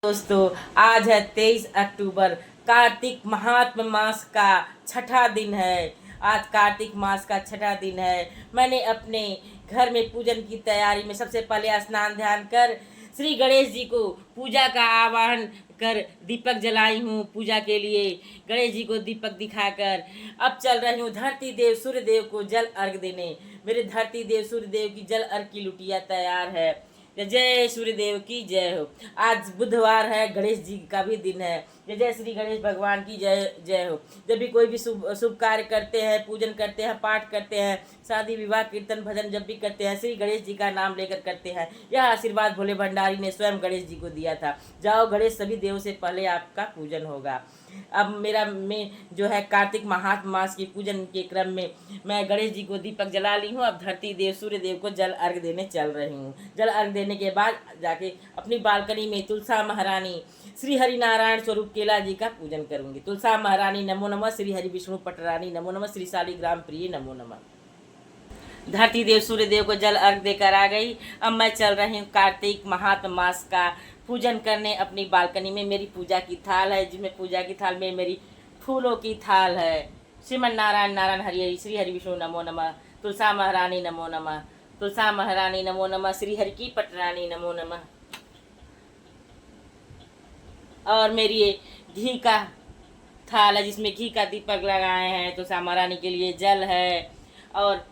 दोस्तों, आज है 23 अक्टूबर। कार्तिक महात्म मास का छठा दिन है। आज कार्तिक मास का छठा दिन है। मैंने अपने घर में पूजन की तैयारी में सबसे पहले स्नान ध्यान कर श्री गणेश जी को पूजा का आवाहन कर दीपक जलाई हूँ। पूजा के लिए गणेश जी को दीपक दिखाकर अब चल रही हूँ धरती देव सूर्य देव को जल अर्घ देने। मेरे धरती देव सूर्य देव की जल अर्घ की लुटिया तैयार है। जय सूर्यदेव की जय हो। आज बुधवार है, गणेश जी का भी दिन है। जय जय श्री गणेश भगवान की जय जय हो। जब भी कोई भी शुभ कार्य करते हैं, पूजन करते हैं, पाठ करते हैं, शादी विवाह कीर्तन भजन जब भी करते हैं, श्री गणेश जी का नाम लेकर करते हैं। यह आशीर्वाद भोले भंडारी ने स्वयं गणेश जी को दिया था। जाओ गणेश, सभी देव से पहले आपका पूजन होगा। अब मैं जो है कार्तिक महात्म मास की पूजन के क्रम में मैं गणेश जी को दीपक जला ली हूँ। अब धरती देव सूर्य देव को जल अर्घ देने चल रही हूँ। जल अर्घ देने के बाद जाके अपनी बालकनी में तुलसा महारानी श्री हरि नारायण स्वरूप केला जी का पूजन करूंगी। तुलसा महारानी नमो नमः, श्री हरि विष्णु पटरानी नमो नमः, श्री शालिग्राम प्रिय नमो नमः। धरती देव सूर्य देव को जल अर्घ देकर आ गई। अब मैं चल रही हूँ कार्तिक महात्म मास का पूजन करने अपनी बालकनी में। मेरी पूजा की थाल है, जिसमें पूजा की थाल में मेरी फूलों की थाल है। श्रीमन नारायण नारायण हरि हरि, श्री हरि विष्णु नमो नमः, तुलसा महारानी नमो नमः, तुलसा महारानी नमो नमः, श्री हरि की पटरानी नमो नमः। और मेरी ये घी का थाल है, जिसमें घी का दीपक लगाए हैं। तुलसा महारानी के लिए जल है और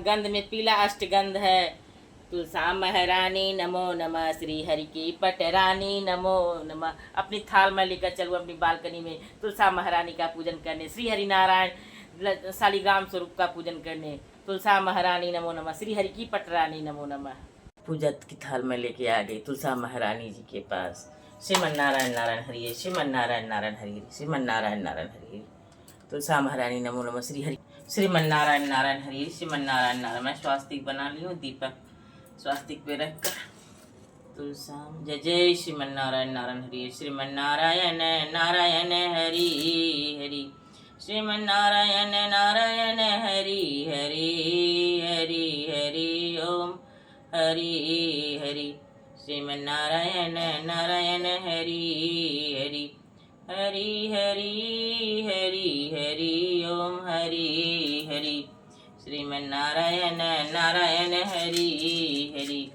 गंध में पीला अष्टगंध है। तुलसा महारानी नमो नमः, श्री हरि की पटरानी नमो नमः। अपनी थाल में लेकर चलूँ अपनी बालकनी में तुलसा महारानी का पूजन करने, श्री हरि नारायण शालिग्राम स्वरूप का पूजन करने। तुलसा महारानी नमो नमः, श्री हरि की पटरानी नमो नमः। पूजा की थाल में लेके आ गई तुलसा महारानी जी के पास। श्रीमन नारायण नारायण हरि, श्रीमन नारायण नारायण हरि, श्रीमन नारायण नारायण हरि। तुलसा महारानी नमो नमः, श्री हरि श्रीमन नारायण नारायण हरि, श्रीमन नारायण नारायण। मैं स्वास्तिक बना ली हूँ, दीपक स्वास्तिक पे रखकर तुलसा जय जय श्रीमन नारायण नारायण हरि, श्रीमन नारायण नारायण हरि हरि, श्रीमन नारायण नारायण हरि हरि हरि हरि ओम हरि हरि, श्रीमन नारायण नारायण हरि हरि हरि हरि हरि हरि ओम हरि हरि, श्रीमन नारायण नारायण हरि हरि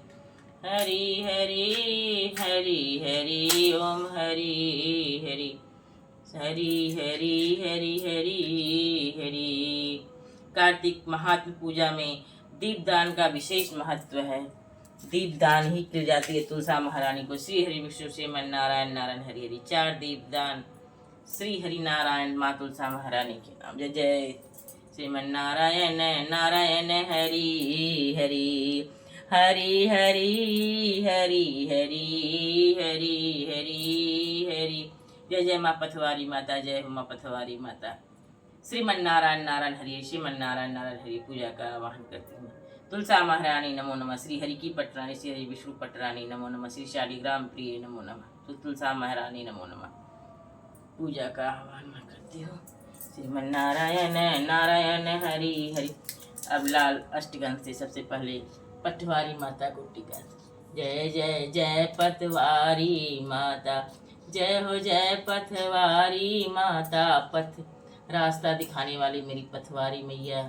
हरि हरि हरि हरि ओम हरि हरि हरि हरि हरि हरि हरि। कार्तिक महात्म पूजा में दीपदान का विशेष महत्व है। दीपदान ही की जाती है तुलसा महारानी को। श्री हरि विष्णु श्रीमन नारायण नारायण हरि हरि। 4 दीपदान श्री हरि नारायण माँ तुलसा महारानी के नाम। जय जय श्रीमन नारायण नारायण हरि हरि हरि हरि हरि हरि हरि हरि हरि। जय जय माँ पथवारी माता, जय हो माँ पथवारी माता। श्रीमन नारायण नारायण हरि, श्रीमन नारायण नारायण हरि। पूजा का आवाहन करती हूँ। तुलसा महारानी नमो नमः, श्री हरि की पटरानी, श्री हरि विष्णु पटरानी नमो नमः, श्री शालिग्राम प्रिय नमो नमः। तुलसा महारानी नमो नमः। पूजा का आह्वान मैं करती हूँ। श्रीमन नारायण नारायण हरि हरि। अब लाल अष्टगंध से सबसे पहले पटवारी माता को टीका। जय जय जय पटवारी माता, जय हो जय पटवारी माता। पथ रास्ता दिखाने वाली मेरी पटवारी मैया।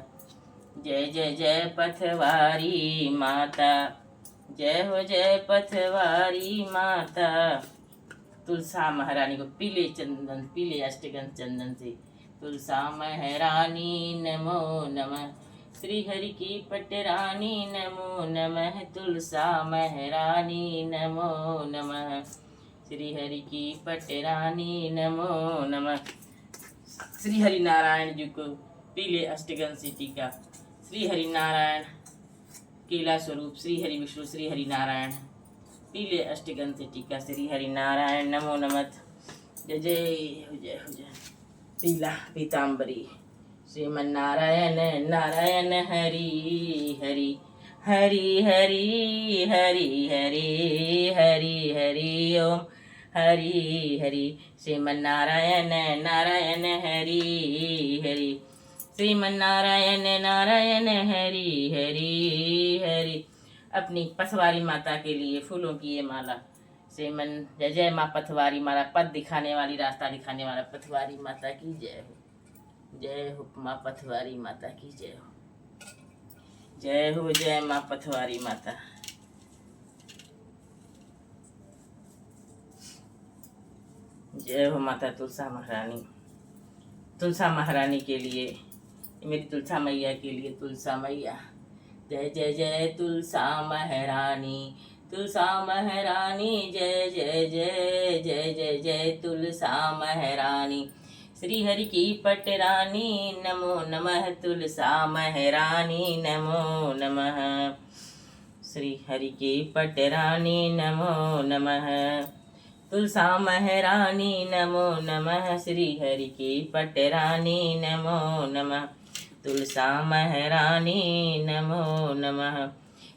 जय जय जय पटवारी माता, जय हो जय पटवारी माता। तुलसा महारानी को पीले चंदन, पीले अष्टगंध चंदन से तुलसा महारानी नमो नमः, श्री हरि की पटरानी नमो नमः, तुलसा महारानी नमो नमः, श्री हरि की पटरानी नमो नमः। श्री हरि नारायण जी को पीले अष्टगंध से टीका। श्री हरि नारायण केला स्वरूप, श्री हरि विष्णु श्री हरि नारायण पीले अष्टगंध से टीका। श्री हरि नारायण नमो नमः। जय जय हो जय हो जय। पीला पीताम्बरी। श्रीमन नारायण नारायण हरि हरि हरि हरि हरि हरि हरि हरि ओम हरि हरि। श्रीमन नारायण नारायण हरि हरि, श्रीमन नारायण नारायण हरि हरि हरि। अपनी पसवारी माता के लिए फूलों की ये माला श्रीमन जय जय माँ पथवारी मारा पथ दिखाने वाली रास्ता दिखाने वाला पथवारी माता की जय हो। जय हो माँ पथवारी माता की जय हो। जय हो जय माँ पथवारी माता। जय हो माता तुलसा महारानी। तुलसा महारानी के लिए, मेरी तुलसा मैया के लिए, तुलसा मैया जय जय जय तुलसा महारानी। तुलसा महारानी जय जय जय जय जय जय तुलसा महारानी। श्री हरि की पटरानी नमो नमः तुलसा महारानी नमो नमः। श्री हरि की पटरानी नमो नमः तुलसा महारानी नमो नमः। श्री हरि की पटरानी नमो नमः तुलसा महारानी नमो नमः।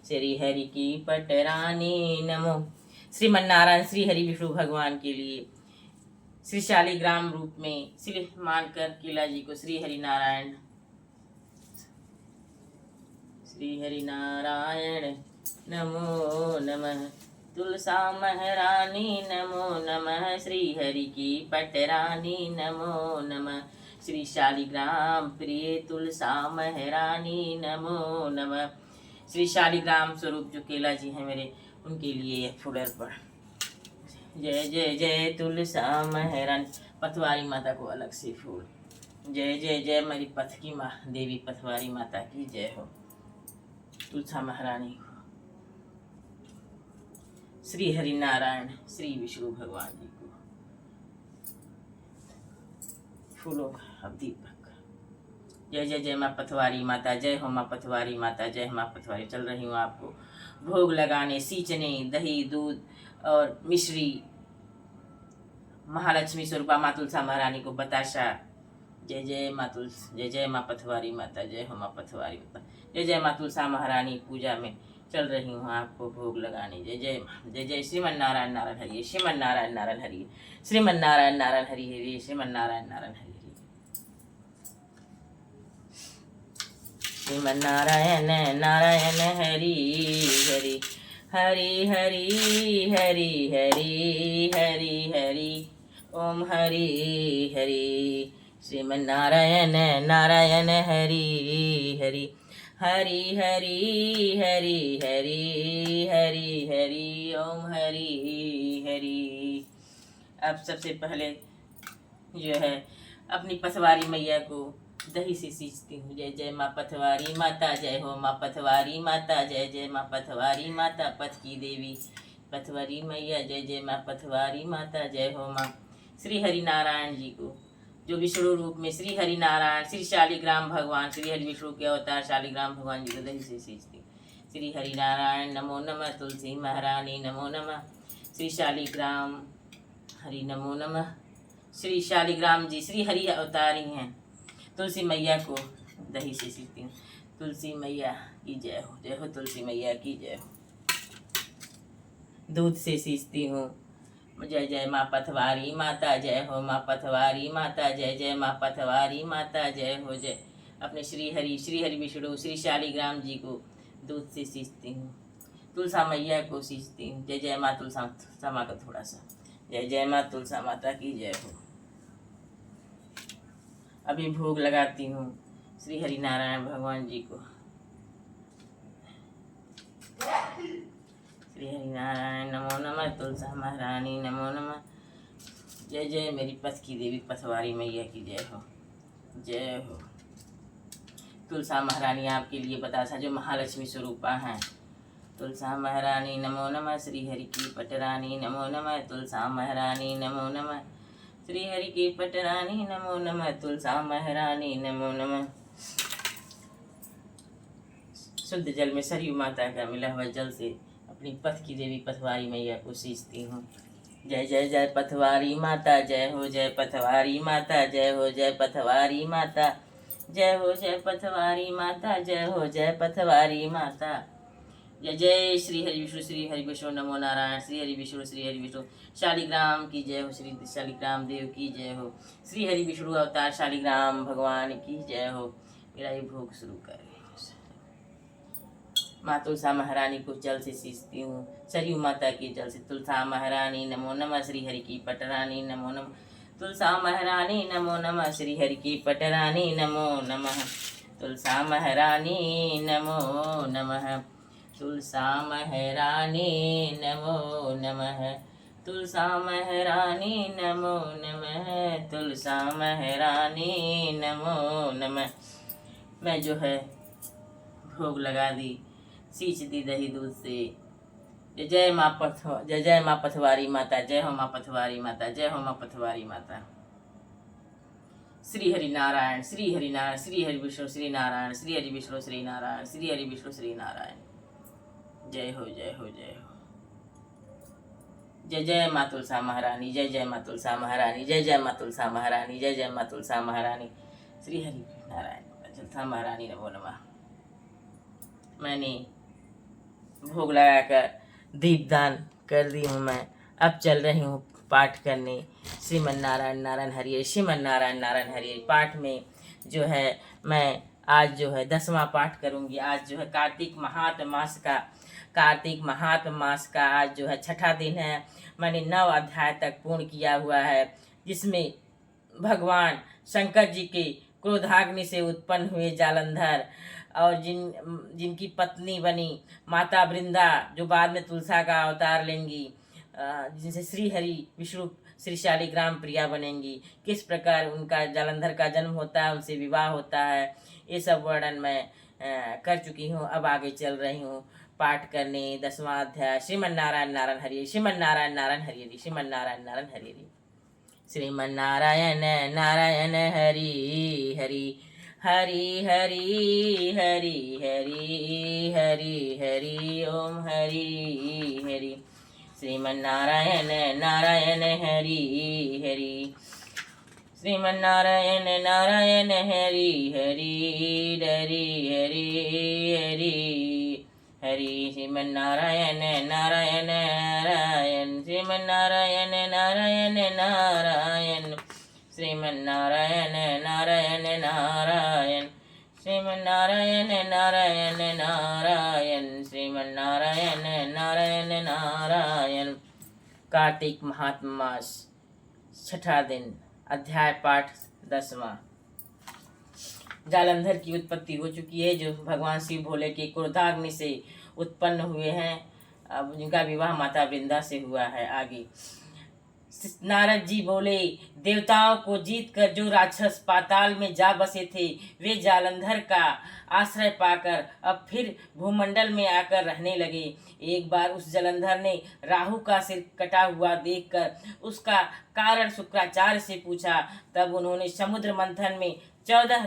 श्री हरि की पटरानी नमो। श्रीमन्नारायण श्री हरि विष्णु भगवान के लिए श्री शालिग्राम रूप में श्री मानकर किला जी को श्री हरि नारायण। श्री हरि नारायण नमो नमः तुलसा महारानी नमो नमः। श्री हरि की पटरानी नमो नमः। श्री शालिग्राम प्रिय तुलसा महारानी नमो नमः। श्री शालिग्राम स्वरूप जो केला जी हैं मेरे, उनके लिए फूल अर्पण। जय जय जय तुलसा महारानी। पथवारी माता को अलग से फूल। जय जय जय मेरी पथ की माँ देवी पथवारी माता की जय हो। तुलसा महारानी को श्री हरि नारायण श्री विष्णु भगवान जी को फूलों का दीपक। जय जय जय माँ पथवारी माता। जय हो माँ पथवारी माता। जय माँ पथवारी। चल रही हूँ आपको भोग लगाने, सींचने, दही दूध और मिश्री महालक्ष्मी स्वरूपा माँ तुलसा महारानी को बताशा। जय जय माँ तुलसा। जय जय माँ पथवारी माता। जय हो माँ पथवारी माता। जय जय माँ तुलसा महारानी। पूजा में चल रही हूँ आपको भोग लगाने। जय जय माँ। जय जय श्रीमन नारायण नारायण हरि। श्रीमन नारायण नारायण हरि। श्रीमन नारायण नारायण हरि हरि। श्रीमन नारायण नारायण हरि हरि। श्रीमन नारायण नारायण हरि हरि। हरि हरि हरि हरि हरि हरि ओम हरि हरि। श्रीमन नारायण नारायण हरि हरि। हरि हरि हरि हरि हरि हरि ओम हरि हरि। अब सबसे पहले जो है अपनी पथवारी मैया को दही से सींचती हूँ। जय जय माँ पथवारी माता। जय हो माँ पथवारी माता। जय जय माँ पथवारी माता पथ की देवी पथवारी मैया। जय जय माँ पथवारी माता। जय हो माँ। श्री हरि नारायण जी को जो विष्णु रूप में श्री हरि नारायण श्री शालिग्राम भगवान श्री हरि विष्णु के अवतार शालिग्राम भगवान जी को दही से सींचती। श्री हरि नारायण नमो नमः तुलसी महारानी नमो नमः। श्री शालिग्राम हरि नमो नमः। श्री शालिग्राम जी श्री हरि अवतारी हैं। तुलसी मैया को दही से सींचती हूँ। तुलसी मैया की जय हो। जय हो तुलसी मैया की जय हो। दूध से सींचती हूँ। जय जय माँ पथवारी माता। जय हो माँ पथवारी माता। जय जय माँ पथवारी माता। जय हो। जय अपने श्री हरि विष्णु श्री शालिग्राम जी को दूध से सींचती हूँ। तुलसा मैया को सींचती हूँ। जय जय माँ तुलसा माँ का थोड़ा सा। जय जय माँ तुलसा माता की जय हो। अभी भोग लगाती हूँ श्री हरि नारायण भगवान जी को। श्री हरि नारायण नमो नमः तुलसा महारानी नमो नमः। जय जय मेरी पथ की देवी पथवारी मैया की जय हो। जय हो। तुलसा महारानी आपके लिए बतासा जो महालक्ष्मी स्वरूपा हैं। तुलसा महारानी नमो नमः। श्री हरि की पटरानी नमो नमः। तुलसा महारानी नमो नमः। श्री हरि की पटरानी नमो नमः। तुलसा महारानी नमो नमः। शुद्ध जल में सरयू माता का मिला हुआ जल से अपनी पथ की देवी पथवारी मैया को सींचती हूँ। जय जय जय पथवारी माता। जय हो जय पथवारी माता। जय हो जय पथवारी माता। जय हो जय पथवारी माता। जय हो जय पथवारी माता। जय जय श्री हरि विष्णु नमो नारायण। श्री हरि विष्णु शालिग्राम की जय हो। श्री शालिग्राम देव की जय हो। श्री हरि विष्णु अवतार शालिग्राम भगवान की जय हो। मेरा ये भोग शुरू करें। माँ तुलसा महारानी को जल से सींचती हूँ, सरयू माता के जल से। तुलसा महारानी नमो नमः, श्री हरि की पटरानी नमो नमः। तुलसा महारानी नमो नमः, श्री हरि की पटरानी नमो नमः। तुलसा महारानी नमो नमः। तुलसा महारानी नमो नमः। तुलसा महारानी नमो नमः। तुलसा महारानी नमो नमः। मैं जो है भोग लगा दी, सींच दी दही दूध से। जय जय माँ जय जय माँ पथवारी माता, जय हो माँ पथवारी माता, जय हो माँ पथवारी माता। श्री हरि नारायण, श्री हरि नारायण, श्री हरि विष्णु श्री नारायण, श्री हरि विष्णु श्री नारायण, श्री हरि विष्णु श्री नारायण। जय हो जय हो जय हो। जय जय माँ तुलसा महारानी, जय जय माँ तुलसा महारानी, जय जय माँ तुलसा महारानी, जय जय माँ तुलसा महारानी। श्री हरि नारायण, तुलसा महारानी नमो नमः। मैंने भोग लगाकर दीपदान कर दी हूँ। मैं अब चल रही हूँ पाठ करने। श्रीमन नारायण नारायण हरि, श्रीमन नारायण नारायण हरि पाठ में जो है मैं आज जो है 10वां पाठ करूँगी। आज जो है कार्तिक मास का आज जो है 6ठा दिन है। मैंने 9 अध्याय तक पूर्ण किया हुआ है, जिसमें भगवान शंकर जी के क्रोधाग्नि से उत्पन्न हुए जालंधर और जिनकी पत्नी बनी माता वृंदा, जो बाद में तुलसा का अवतार लेंगी, जिनसे श्री हरि विष्णु श्री शालिग्राम प्रिया बनेंगी, किस प्रकार उनका जालंधर का जन्म होता है, उनसे विवाह होता है, ये सब वर्णन मैं कर चुकी हूँ। अब आगे चल रही हूँ पाठ करने 10वां अध्याय। श्रीमन नारायण नारायण हरि, श्रीमन नारायण नारायण हरि, श्रीमन नारायण नारायण हरि, श्रीमन नारायण नारायण हरि हरि, हरि हरि हरि हरि हरि हरि ओम हरि हरि। श्रीमन नारायण नारायण हरि हरि, श्रीमन नारायण नारायण हरि हरि हरि हरि हरि हरि। श्रीमन नारायण नारायण नारायण, श्रीमन नारायण नारायण नारायण, श्रीमन नारायण नारायण नारायण, श्रीमन नारायण नारायण नारायण, श्रीमन नारायण नारायण नारायण। कार्तिक महात्म मास 6ठा दिन, अध्याय पाठ 10वां। जालंधर की उत्पत्ति हो चुकी है, जो भगवान शिव भोले के क्रोधाग्नि से उत्पन्न हुए हैं। अब उनका विवाह माता वृंदा से हुआ है। आगे नारद जी बोले, देवताओं को जीत कर जो राक्षस पाताल में जा बसे थे, वे जालंधर का आश्रय पाकर अब फिर भूमंडल में आकर रहने लगे। एक बार उस जालंधर ने राहु का सिर कटा हुआ देखकर उसका कारण शुक्राचार्य से पूछा। तब उन्होंने समुद्र मंथन में 14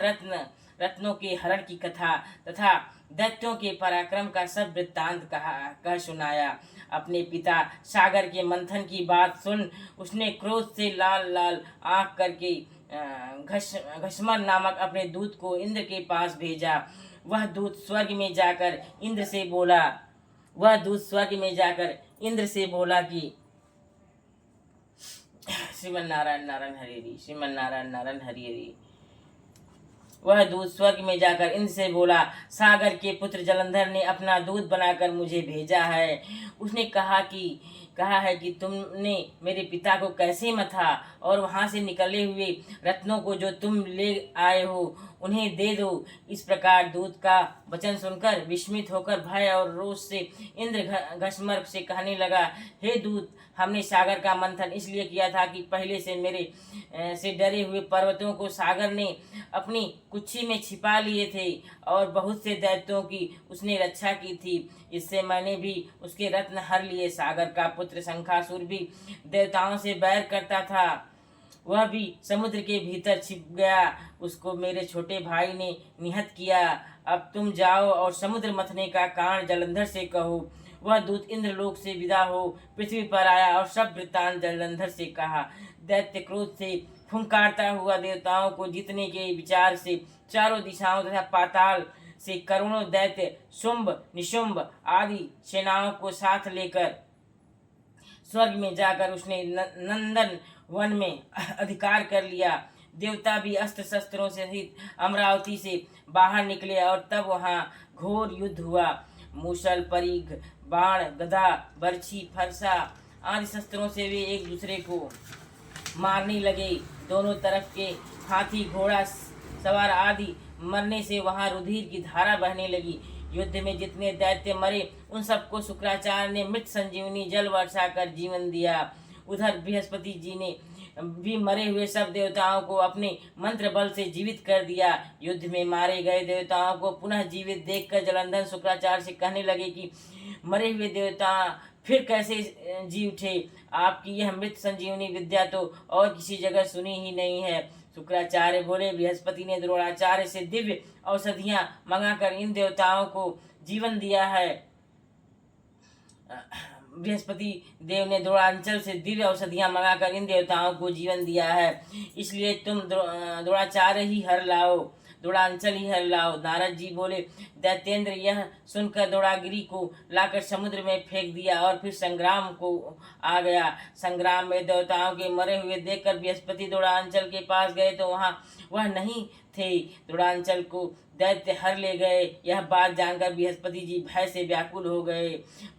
रत्नों के हरण की कथा तथा दैत्यों के पराक्रम का सब वृत्तांत कह सुनाया। अपने पिता सागर के मंथन की बात सुन उसने क्रोध से लाल लाल आंख करके घषमर नामक अपने दूत को इंद्र के पास भेजा। वह दूत स्वर्ग में जाकर इंद्र से बोला कि श्रीमन नारायण नारायण हरि, श्रीमन नारायण नारायण हरि। वह दूत स्वर्ग में जाकर इंद्र से बोला, सागर के पुत्र जलंधर ने अपना दूत बनाकर मुझे भेजा है। उसने कहा है कि तुमने मेरे पिता को कैसे मथा और वहां से निकले हुए रत्नों को जो तुम ले आए हो उन्हें दे दो। इस प्रकार दूत का वचन सुनकर विस्मित होकर भय और रोष से इंद्र घषमर से कहने लगा, हे दूत, हमने सागर का मंथन इसलिए किया था कि पहले से मेरे से डरे हुए पर्वतों को सागर ने अपनी कुक्षी में छिपा लिए थे और बहुत से दैत्यों की उसने रक्षा की थी। इससे मैंने भी उसके रत्न हर लिए। सागर का पुत्र शंखासुर भी देवताओं से बैर करता था, वह भी समुद्र के भीतर छिप गया। उसको मेरे छोटे भाई ने निहत किया। अब तुम जाओ और समुद्र मथने का कारण जलंधर से कहो। वह दूत इंद्रलोक से विदा हो पृथ्वी पर आया और सब वृत्तांत जलंधर से कहा। दैत्य क्रोध से फुंकारता हुआ देवताओं को जीतने के विचार से चारों दिशाओं तथा पाताल से करोड़ों दैत्य शुंभ निशुंभ आदि सेनाओं को साथ लेकर स्वर्ग में जाकर उसने नंदन वन में अधिकार कर लिया। देवता भी अस्त्र शस्त्रों से सहित अमरावती से बाहर निकले और तब वहां घोर युद्ध हुआ। मूसल, परीघ, बाण, गदा, बर्छी, फरसा आदि शस्त्रों से वे एक दूसरे को मारने लगे। दोनों तरफ के हाथी, घोड़ा सवार आदि मरने से वहां रुधिर की धारा बहने लगी। युद्ध में जितने दैत्य मरे उन सबको शुक्राचार्य ने मृत संजीवनी जल वर्षा कर जीवन दिया। उधर बृहस्पति जी ने भी मरे हुए सब देवताओं को अपने मंत्र बल से जीवित कर दिया। युद्ध में मारे गए देवताओं को पुनः जीवित देखकर जलंधर शुक्राचार्य से कहने लगे कि मरे हुए देवता फिर कैसे जी उठे? आपकी यह मृत संजीवनी विद्या तो और किसी जगह सुनी ही नहीं है। शुक्राचार्य बोले, बृहस्पति ने द्रोणाचार्य से दिव्य औषधियां मंगाकर इन देवताओं को जीवन दिया है। बृहस्पति देव ने द्रोणांचल से दिव्य औषधियां मंगाकर इन देवताओं को जीवन दिया है, इसलिए तुम द्रोणाचार्य ही हर लाओ, द्रोणांचल ही हर लाओ। नारद जी बोले, दैत्येंद्र यह सुनकर द्रोणागिरी को लाकर समुद्र में फेंक दिया और फिर संग्राम को आ गया। संग्राम में देवताओं के मरे हुए देखकर बृहस्पति द्रोणांचल के पास गए तो वहां वह नहीं थे। द्रोणांचल को दैत्य हर ले गए। यह बात जानकर बृहस्पति जी भय से व्याकुल हो गए।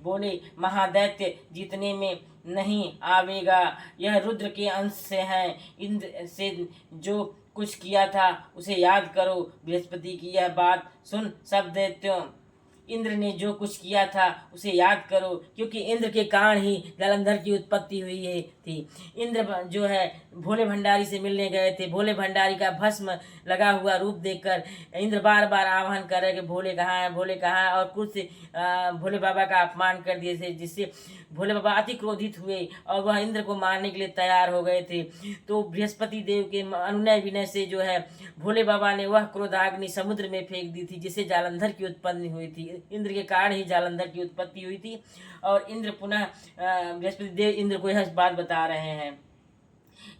बोले, महादैत्य जीतने में नहीं आवेगा, यह रुद्र के अंश से है। इंद्र से जो कुछ किया था उसे याद करो। बृहस्पति की यह बात सुन सब दैत्यों, इंद्र ने जो कुछ किया था उसे याद करो, क्योंकि इंद्र के कारण ही जालंधर की उत्पत्ति हुई थी। इंद्र जो है भोले भंडारी से मिलने गए थे। भोले भंडारी का भस्म लगा हुआ रूप देखकर इंद्र बार बार आह्वान कर रहे कि भोले कहाँ है, भोले कहाँ है, और कुछ भोले बाबा का अपमान कर दिए थे, जिससे भोले बाबा अति क्रोधित हुए और वह इंद्र को मारने के लिए तैयार हो गए थे। तो बृहस्पति देव के अनुनय विनय से जो है भोले बाबा ने वह क्रोधाग्नि समुद्र में फेंक दी थी, जिससे जालंधर की उत्पत्ति हुई थी। इंद्र के कारण ही जालंधर की उत्पत्ति हुई थी। और इंद्र पुनः बृहस्पति देव इंद्र को यह बात बता रहे हैं,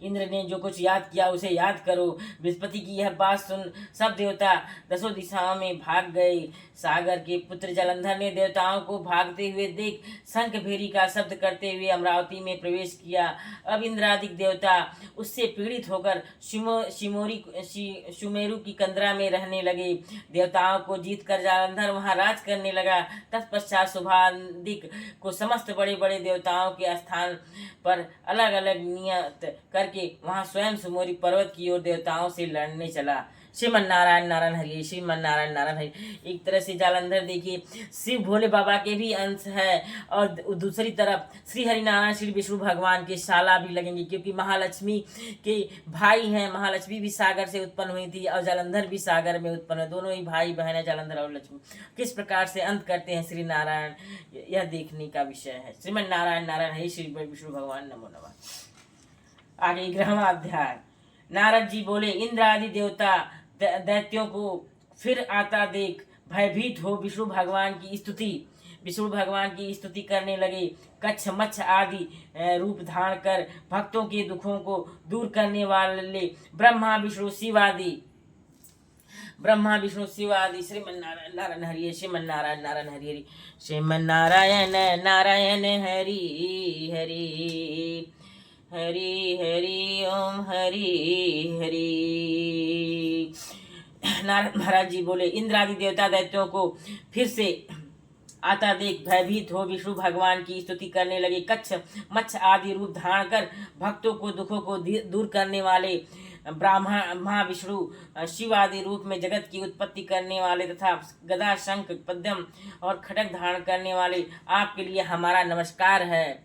इंद्र ने जो कुछ याद किया उसे याद करो। बृहस्पति की यह बात सुन सब देवता दसों दिशाओं में भाग गए। सागर के पुत्र जलंधर ने देवताओं को भागते हुए देख शंख भेरी का शब्द करते हुए अमरावती में प्रवेश किया। अब इंद्रादिक देवता उससे पीड़ित होकर सुमेरु की कंदरा में रहने लगे। देवताओं को जीतकर जालंधर वहां राज करने लगा। तत्पश्चात शुभादिक को समस्त बड़े बड़े देवताओं के स्थान पर अलग अलग नियत करके वहां स्वयं सुमोरी पर्वत की ओर देवताओं से लड़ने चला। श्रीमन नारायण नारायण हरि, श्रीमन नारायण नारायण हरि। एक तरह से जालंधर देखिए शिव भोले बाबा के भी अंश है, और दूसरी तरफ श्री हरि नारायण श्री विष्णु भगवान के शाला भी लगेंगे, क्योंकि महालक्ष्मी के भाई हैं। महालक्ष्मी भी सागर से उत्पन्न हुई थी और जालंधर भी सागर में उत्पन्न है। दोनों ही भाई बहन है, जालंधर और लक्ष्मी। किस प्रकार से अंत करते हैं श्री नारायण, यह देखने का विषय है। श्रीमन नारायण नारायण हरि, श्री विष्णु भगवान नमो नमः। आगे 11वां अध्याय। नारद जी बोले, इंद्र आदि देवता दैत्यों को फिर आता देख भयभीत हो विष्णु भगवान की स्तुति करने लगे। कच्छ मच्छ आदि रूप धारण कर भक्तों के दुखों को दूर करने वाले ब्रह्मा विष्णु शिव आदि श्रीमन नारायण नारायण हरि, श्रीमन नारायण नारायण हरि हरि, श्रीमन नारायण नारायण हरि हरि, हरि हरि ओम हरि हरि। नारद महाराज जी बोले, इंद्र आदि देवता दैत्यों को फिर से आता देख भयभीत हो विष्णु भगवान की स्तुति करने लगे। कच्छ मच्छ आदि रूप धारण कर भक्तों को दुखों को दूर करने वाले ब्रह्मा विष्णु शिव आदि रूप में जगत की उत्पत्ति करने वाले तथा गदा शंख पद्म और खड्ग धारण करने वाले आपके लिए हमारा नमस्कार है।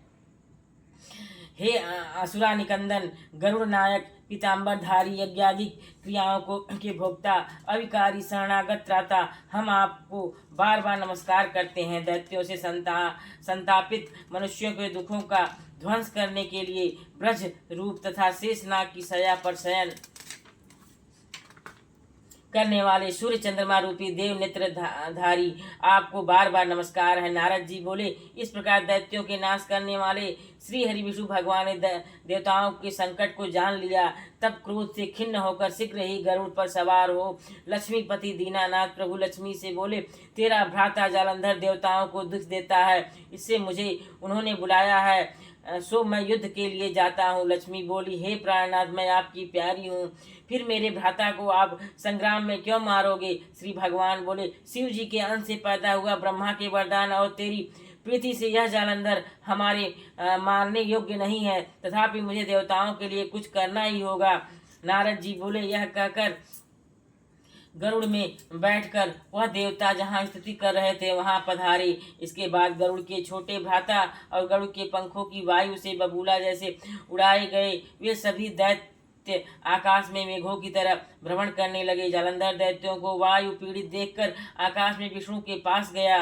हे असुरा निकंदन, गरुड़ नायक, पीताम्बरधारी, यज्ञादि क्रियाओं को के भोक्ता, अविकारी, शरणागत त्राता, हम आपको बार बार नमस्कार करते हैं। दैत्यों से संतापित मनुष्यों के दुखों का ध्वंस करने के लिए ब्रज रूप तथा शेषनाग की शैया पर शयन करने वाले सूर्य चंद्रमा रूपी देव नेत्र धारी आपको बार बार नमस्कार है। नारद जी बोले, इस प्रकार दैत्यों के नाश करने वाले श्री हरि विष्णु भगवान ने देवताओं के संकट को जान लिया। तब क्रोध से खिन्न होकर शीघ्र ही गरुड़ पर सवार हो लक्ष्मीपति दीनानाथ प्रभु लक्ष्मी से बोले, तेरा भ्राता जालंधर देवताओं को दुख देता है, इससे मुझे उन्होंने बुलाया है। सो मैं युद्ध के लिए जाता हूँ। लक्ष्मी बोली, हे प्राणनाथ, मैं आपकी प्यारी हूँ, फिर मेरे भ्राता को आप संग्राम में क्यों मारोगे? श्री भगवान बोले, शिव जी के अंश से पैदा हुआ, ब्रह्मा के वरदान और तेरी प्रीति से यह जालंधर हमारे मारने योग्य नहीं है, तथापि मुझे देवताओं के लिए कुछ करना ही होगा। नारद जी बोले, यह कहकर गरुड़ में बैठकर वह देवता जहाँ स्तुति कर रहे थे वहां पधारे। इसके बाद गरुड़ के छोटे भ्राता और गरुड़ के पंखों की वायु से बबूला जैसे उड़ाए गए वे सभी दैत्य आकाश में मेघों की तरह भ्रमण करने लगे। जालंधर दैत्यों को वायु पीड़ित देखकर आकाश में विष्णु के पास गया।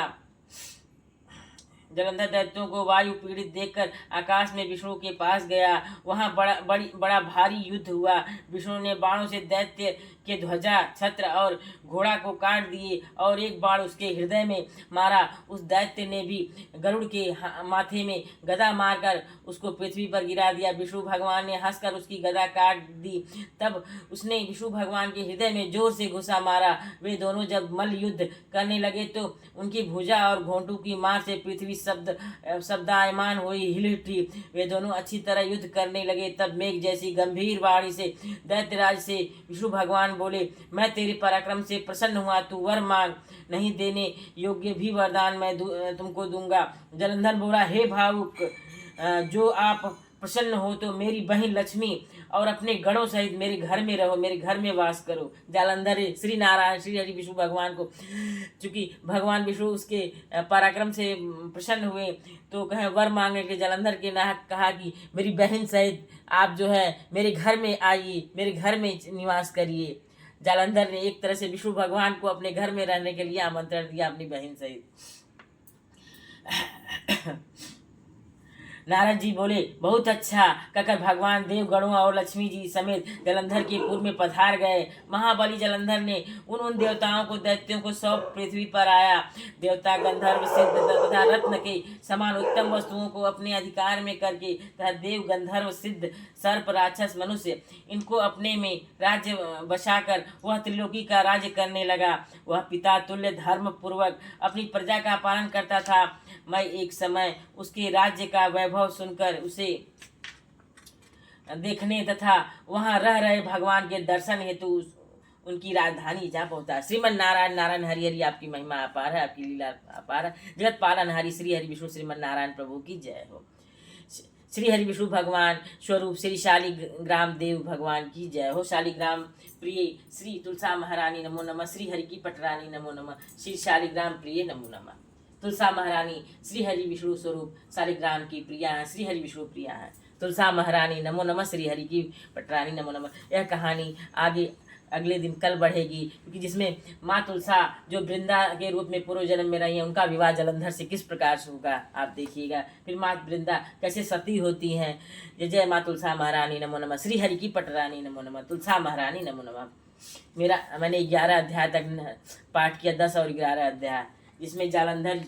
जलंधर दैत्यों को वायु पीड़ित देखकर आकाश में विष्णु के पास गया। वहां बड़ा भारी युद्ध हुआ। विष्णु ने बाणों से दैत्य के ध्वजा, छत्र और घोड़ा को काट दिए और एक बाण उसके हृदय में मारा। उस दैत्य ने भी गरुड़ के माथे में गदा मारकर उसको पृथ्वी पर गिरा दिया। विष्णु भगवान ने हंसकर उसकी गदा काट दी। तब उसने विष्णु भगवान के हृदय में जोर से घुसा मारा। वे दोनों जब मल्ल युद्ध करने लगे तो उनकी भुजा और घोंटू की मार से पृथ्वी शब्दायमान हुई, हिल उठी। वे दोनों अच्छी तरह युद्ध करने लगे। तब मेघ जैसी गंभीर वाणी से दैत्यराज से विष्णु भगवान बोले, मैं तेरे पराक्रम से प्रसन्न हुआ, तू वर मांग, नहीं देने योग्य भी वरदान मैं तुमको दूंगा। जलंधर बोला, हे भावुक, जो आप प्रसन्न हो तो मेरी बहन लक्ष्मी और अपने गणों सहित मेरे घर में रहो, मेरे घर में वास करो। जालंधर श्री नारायण श्री हरि विष्णु भगवान को, चूंकि भगवान विष्णु उसके पराक्रम से प्रसन्न हुए तो कहे वर मांगे के जालंधर के नाहक कहा कि मेरी बहन सहित आप जो है मेरे घर में आइए, मेरे घर में निवास करिए। जालंधर ने एक तरह से विष्णु भगवान को अपने घर में रहने के लिए आमंत्रण दिया अपनी बहन सहित। नारद जी बोले, बहुत अच्छा, कहकर भगवान देवगणों और लक्ष्मी जी समेत जलंधर के पुर में पधार गए। महाबली जलंधर ने उन देवताओं को दैत्यों को सौंप पृथ्वी पर आया। देवता गंधर्व सिद्ध तथा रत्न के समान उत्तम वस्तुओं को अपने अधिकार में करके तथा देव गंधर्व सिद्ध सर्प राक्षस मनुष्य इनको अपने में राज्य बसाकर वह त्रिलोकी का राज्य करने लगा। वह पिता तुल्य धर्म पूर्वक अपनी प्रजा का पालन करता था। मैं एक समय उसके राज्य का वैभव सुनकर उसे देखने तथा वहां रह रहे भगवान के दर्शन हेतु उनकी राजधानी जा पहुंचा। श्रीमन नारायण नारायण हरि हरि, आपकी महिमा अपार है, आपकी लीला अपार है। जगत पालन हरि श्री हरि विष्णु श्रीमन नारायण प्रभु की जय हो। श्री हरि विष्णु भगवान स्वरूप श्री शालिग्राम देव भगवान की जय हो। शालिग्राम प्रिय श्री तुलसा महारानी नमो नमः। श्री हरि की पटरानी नमो नमः। श्री शालिग्राम प्रिय नमो नमः। तुलसा महारानी श्री हरि विष्णु स्वरूप शालिग्राम की प्रिया है, श्री हरि विष्णु प्रिया है। तुलसा महारानी नमो नमः। श्री हरि की पटरानी नमो नमः। यह कहानी आगे अगले दिन कल बढ़ेगी, क्योंकि जिसमें माँ तुलसा जो वृंदा के रूप में पूर्व जन्म में रही है, उनका विवाह जलंधर से किस प्रकार से होगा आप देखिएगा। फिर माँ वृंदा कैसे सती होती हैं। जय जय माँ तुलसा महारानी नमो नमः। श्री हरि की पटरानी नमो नमः। तुलसा महारानी नमो नमः। मैंने 11 अध्याय तक पाठ किया, 10 और 11 अध्याय, जिसमें जालंधर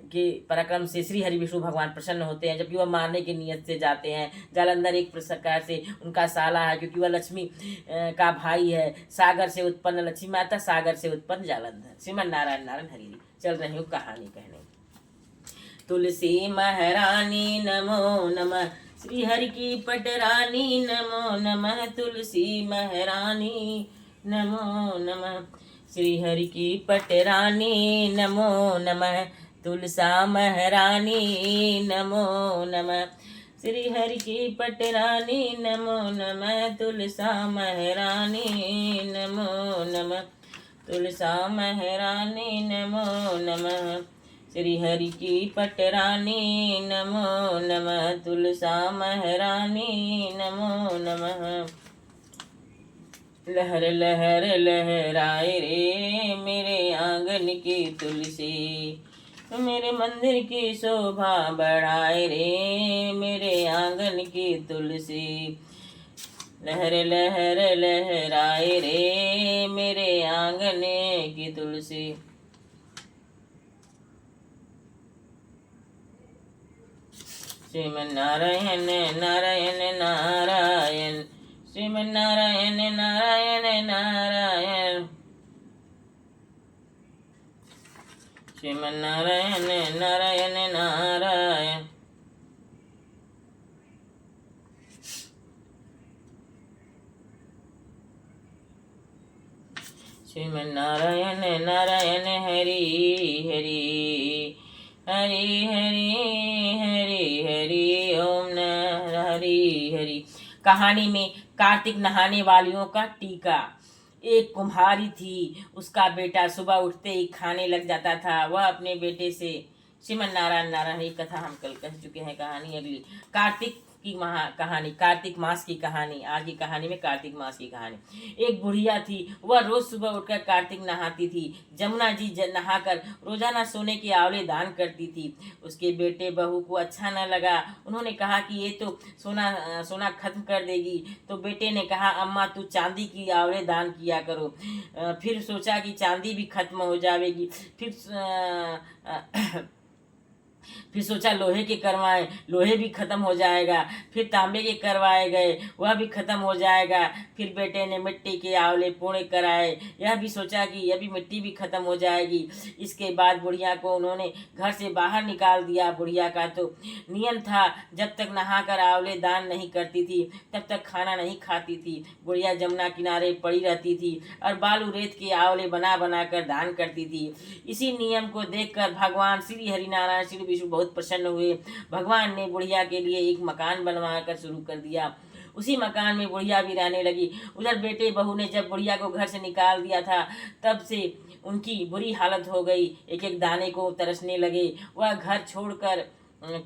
के पराक्रम से श्री हरि विष्णु भगवान प्रसन्न होते हैं, जबकि वह मारने की नियत से जाते हैं। जालंधर एक प्रकार से उनका साला है, क्योंकि वह लक्ष्मी का भाई है। सागर से उत्पन्न लक्ष्मी माता, सागर से उत्पन्न जालंधर। श्रीमन नारायण नारायण हरि हरि। चल रही हूँ कहानी कहने। तुलसी महारानी नमो नमः। श्री हरि की पटरानी नमो नमः। तुलसी महारानी नमो नमः। श्री हरि की पटरानी नमो नमः। तुलसा महारानी नमो नमः। श्री हरि की पटरानी नमो नमः। तुलसा महारानी नमो नमः। तुलसा महारानी नमो नमः। श्री हरि की पटरानी नमो नमः। तुलसा महारानी नमो नमः। लहर लहर लहराए रे मेरे आंगन की तुलसी, मेरे मंदिर की शोभा बढ़ाए रे मेरे आंगन की तुलसी। लहर लहर लहराए रे मेरे आंगन की तुलसी। श्रीमन नारायण नारायण नारायण। श्रीमन नारायण नारायण नारायण। श्रीमन नारायण नारायण नारायण। श्रीमन नारायण नारायण हरि हरि हरि हरि हरि हरि ओम न हरि हरि। कहानी में कार्तिक नहाने वालियों का टीका। एक कुम्हारी थी, उसका बेटा सुबह उठते ही खाने लग जाता था। वह अपने बेटे से श्रीमन नारायण नारायण, ये कथा हम कल कह चुके हैं। कहानी अगली, कार्तिक की कहानी, कार्तिक मास की कहानी। आज की कहानी में कार्तिक मास की कहानी। एक बुढ़िया थी, वह रोज सुबह उठकर कार्तिक नहाती थी। जमुना जी नहाकर रोजाना सोने के आंवले दान करती थी। उसके बेटे बहू को अच्छा न लगा। उन्होंने कहा कि ये तो सोना खत्म कर देगी। तो बेटे ने कहा, अम्मा तू चांदी की आंवले दान किया करो। फिर सोचा कि चांदी भी खत्म हो जाएगी। फिर सोचा लोहे के करवाएं, लोहे भी खत्म हो जाएगा। फिर तांबे के करवाए गए, वह भी खत्म हो जाएगा। फिर बेटे ने मिट्टी के आंवले पूर्ण कराए, यह भी सोचा कि यह भी मिट्टी भी खत्म हो जाएगी। इसके बाद बुढ़िया को उन्होंने घर से बाहर निकाल दिया। बुढ़िया का तो नियम था, जब तक नहाकर आंवले दान नहीं करती थी तब तक खाना नहीं खाती थी। बुढ़िया जमुना किनारे पड़ी रहती थी और बालू रेत के आंवले बना बना कर दान करती थी। इसी नियम को देखकर भगवान श्री हरिनारायण श्री विष्णु बहुत प्रसन्न हुए। भगवान ने बुढ़िया के लिए एक मकान बनवा कर शुरू कर दिया। उसी मकान में बुढ़िया भी रहने लगी। उधर बेटे बहू ने जब बुढ़िया को घर से निकाल दिया था, तब से उनकी बुरी हालत हो गई। एक एक दाने को तरसने लगे। वह घर छोड़कर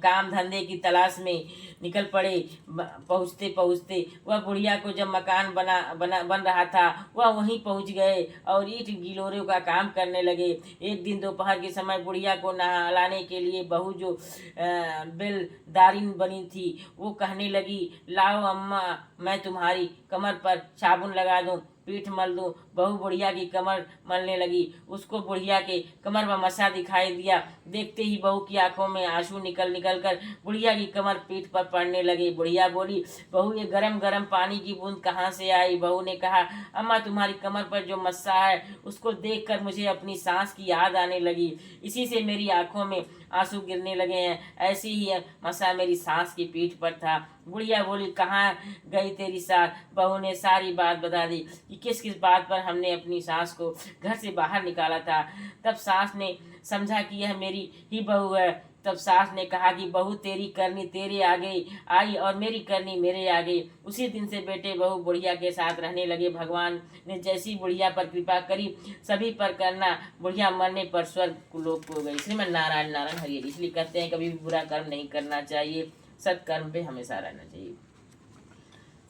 काम धंधे की तलाश में निकल पड़े। पहुँचते पहुँचते वह बुढ़िया को जब मकान बन रहा था, वह वहीं पहुँच गए और ईंट गिलोरों का काम करने लगे। एक दिन दोपहर के समय बुढ़िया को नहलाने के लिए बहू जो बेलदारिन बनी थी, वो कहने लगी, लाओ अम्मा मैं तुम्हारी कमर पर साबुन लगा दूं, पीठ मल दूं। बहू बुढ़िया की कमर मलने लगी। उसको बुढ़िया के कमर में मसा दिखाई दिया। देखते ही बहू की आंखों में आंसू निकल कर बुढ़िया की कमर पीठ पर पड़ने लगे। बुढ़िया बोली, बहू ये गरम गरम पानी की बूंद कहाँ से आई? बहू ने कहा, अम्मा तुम्हारी कमर पर जो मस्सा है उसको देखकर मुझे अपनी सांस की याद आने लगी। इसी से मेरी आंखों में आंसू गिरने लगे हैं। ऐसी ही मसा मेरी सांस की पीठ पर था। बुढ़िया बोली, कहाँ गई तेरी सास? बहू ने सारी बात बता दी कि किस किस बात पर हमने अपनी सास को घर से बाहर निकाला था। तब सास ने समझा कि यह मेरी ही बहू है। तब सास ने कहा कि बहू तेरी करनी तेरे आगे आई और मेरी करनी मेरे आगे। उसी दिन से बेटे बहू बुढ़िया के साथ रहने लगे। भगवान ने जैसी बुढ़िया पर कृपा करी, सभी पर करना। बुढ़िया मरने पर स्वर्ग लोक को गई। श्रीमन नारायण नारायण हरि। इसलिए कहते हैं कभी भी बुरा कर्म नहीं करना चाहिए, सत्कर्म पे हमेशा रहना चाहिए।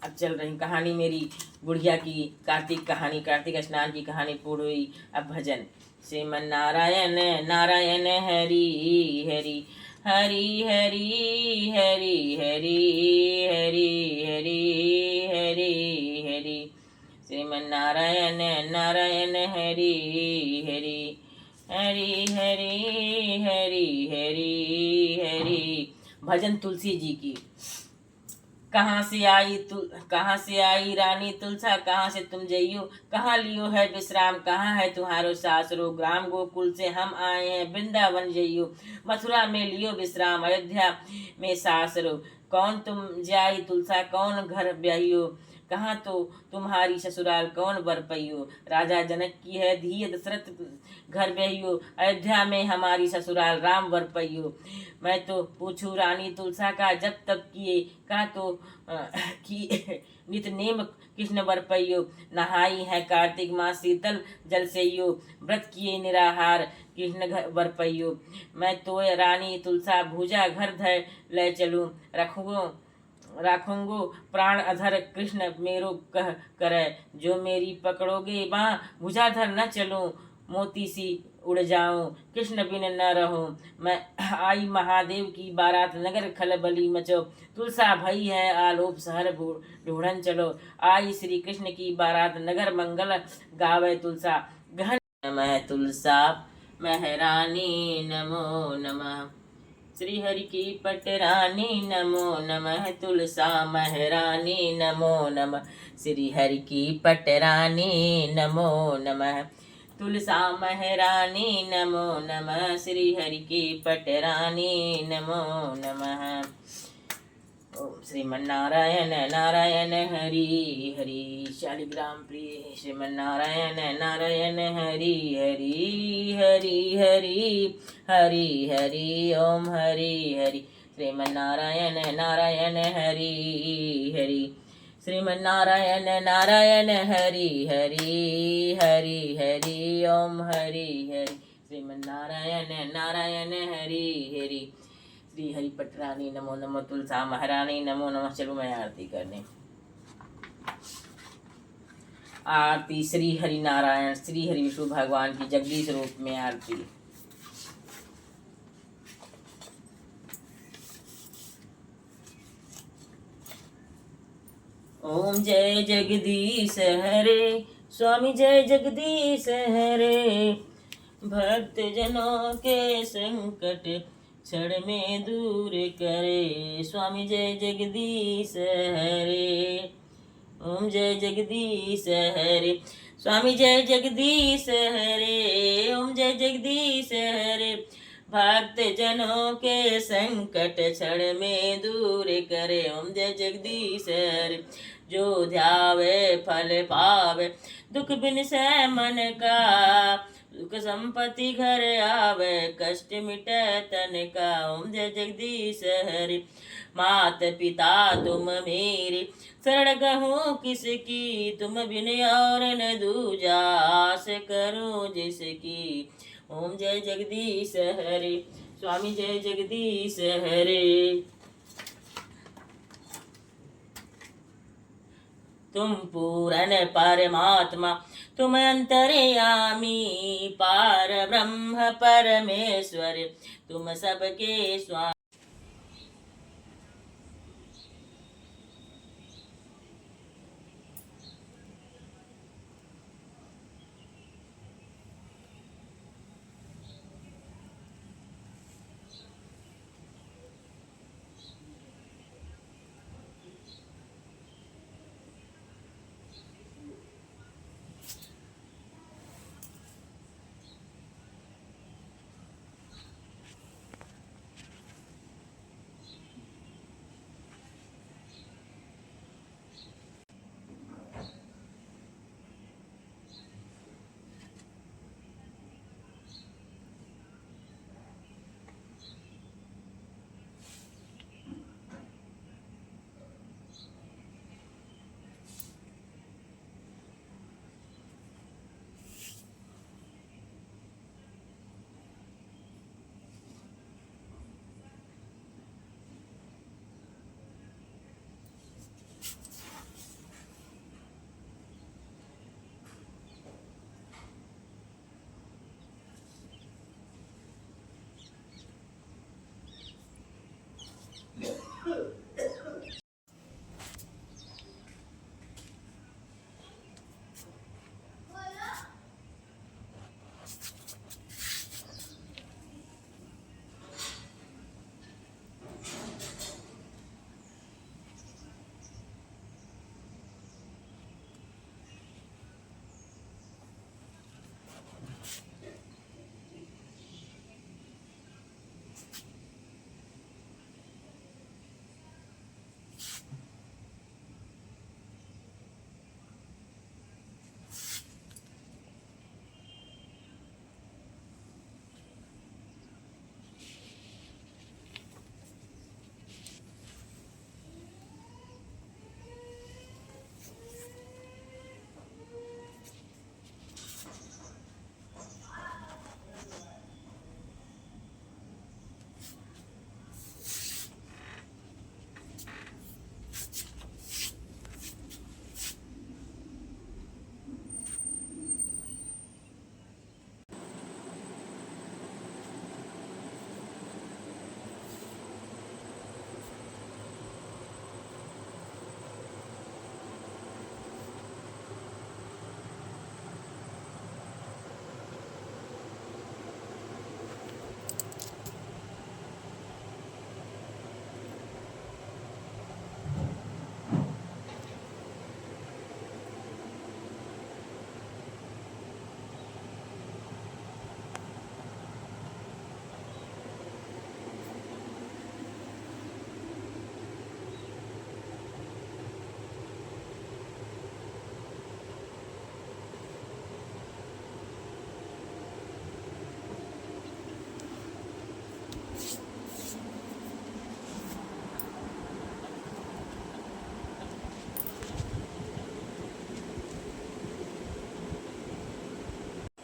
अब चल रही कहानी मेरी बुढ़िया की कार्तिक कहानी, कार्तिक स्नान की कहानी पूर्ण हुई। अब भजन। श्रीमन नारायण नारायण हरि हरि हरि हरि हरि हरि हरि हरि हरि हरि। श्रीमन नारायण नारायण हरि हरि हरि हरि हरि हरि हरि। भजन तुलसी जी की। कहाँ से आई रानी तुलसा, कहाँ से तुम जइयो, कहाँ लियो है विश्राम, कहाँ है तुम्हारो सासरो? ग्राम गोकुल से हम आए हैं, वृंदावन जइयो, मथुरा में लियो विश्राम, अयोध्या में सासरो। कौन तुम जाई तुलसा, कौन घर ब्याहियो, कहाँ तो तुम्हारी ससुराल, कौन बर पइयो? राजा जनक की है धिय, दशरथ घर ब्याहियो, अयोध्या में हमारी ससुराल, राम वर पइयो। मैं तो पूछू रानी तुलसा का, जब तब किए का तो कि नित नेम कृष्ण वर पइयो। नहाई है कार्तिक मास शीतल जल सेइयो, व्रत किए निराहार कृष्ण वर पइयो। मैं तो रानी तुलसा भुजा घर धर ले चलूं, राखूंगो प्राण अधर कृष्ण मेरो कह करे। जो मेरी पकड़ोगे बाँ भुजाधर न चलूं, मोती सी उड़ जाऊं कृष्ण बिन न रहूं। मैं आई महादेव की बारात, नगर खलबली मचो, तुलसा भई है आलोप शहर ढूढ़न चलो। आई श्री कृष्ण की बारात, नगर मंगल गावे तुलसा, गहन नमः तुलसा महरानी नमो नमः। श्री हरि की पटरानी नमो नमः, तुलसा महरानी नमो नमः। श्री हरि की पटरानी नमो नमः, तुलसा महरानी नमो नमः। श्री हरि की पटरानी नमो नमः। ओम श्रीमन्नारायण नारायण हरि हरि शालिग्राम प्रिय श्रीमन्नारायण नारायण हरि हरि हरि हरि हरि हरि ओम हरि हरि श्रीमन्नारायण नारायण हरि हरि श्रीमन्नारायण नारायण हरि हरि हरि हरि ओम हरि हरि श्रीमन्नारायण नारायण हरि हरि श्री हरि पटरानी नमो नमो तुलसा महारानी नमो नमः। चलो मैं आरती करने। आरती श्री हरि नारायण श्री हरि विष्णु भगवान की जगदीश रूप में आरती। ओम जय जगदीश हरे स्वामी जय जगदीश हरे भक्त जनों के संकट क्षण में दूर करे स्वामी जय जगदीश हरे। ओम जय जगदीश हरे स्वामी जय जगदीश हरे। ओम जय जगदीश हरे भक्त जनों के संकट क्षण में दूर करे। ओम जय जगदीश हरे जो ध्यावे फल पावे दुख बिन से मन का सुख संपत्ति घर आवे कष्ट मिटे तन का। ओम जय जगदीश हरि मात पिता तुम मेरी शरण गहूँ किसकी तुम बिन और न दूजा आस करूं जिसकी। ओम जय जगदीश हरि स्वामी जय जगदीश हरि। तुम पूरन परमात्मा तुम अंतर्यामी पार ब्रह्म परमेश्वर तुम सबके स्वामी।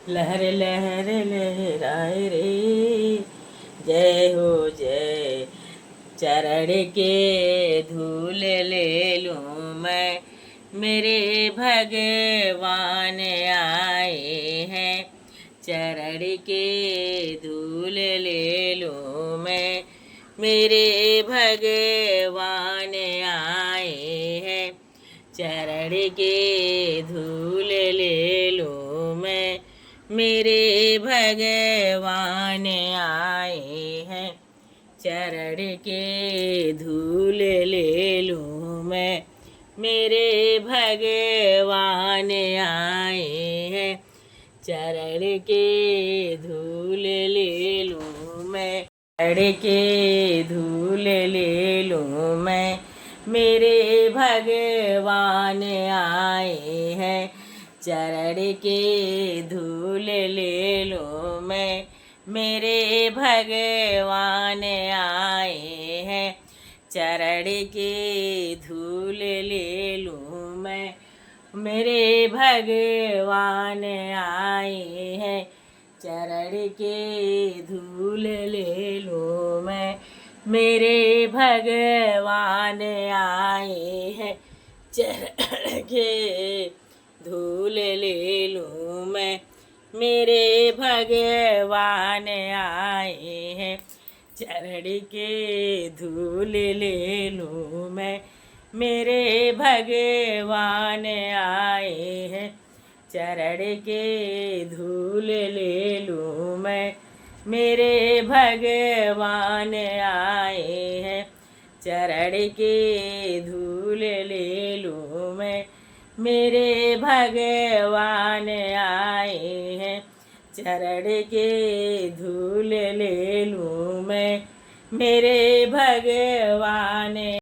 लहर लहर लहराए रे, जय हो जय। चरण के धूल ले लूं मैं, मेरे भगवान आए हैं। चरण के धूल ले लूं मैं, मेरे भगवान आए हैं। चरण के धूल ले लूं मैं, मेरे भगवान आए हैं। चरण के धूल ले लूं मैं, मेरे भगवान आए हैं। चरण के धूल ले लूं मैं, चरण के धूल ले लूं मैं, मेरे भगवान आए हैं। चरण के धूल ले लूं मैं, मेरे भगवान आए हैं। चरण के धूल ले लूं मैं, मेरे भगवान आए हैं। चरण के धूल ले लूं मैं, मेरे भगवान आए हैं। चरण के धूल ले लूं मैं, मेरे भगवान आए हैं। चरण के धूल ले लूं मैं, मेरे भगवान आए हैं। चरण के धूल ले लूं मैं, मेरे भगवान आए हैं। चरण के धूल ले लूं मैं, मेरे भगवान आए हैं। चरण के धूल ले लूं मैं, मेरे भगवान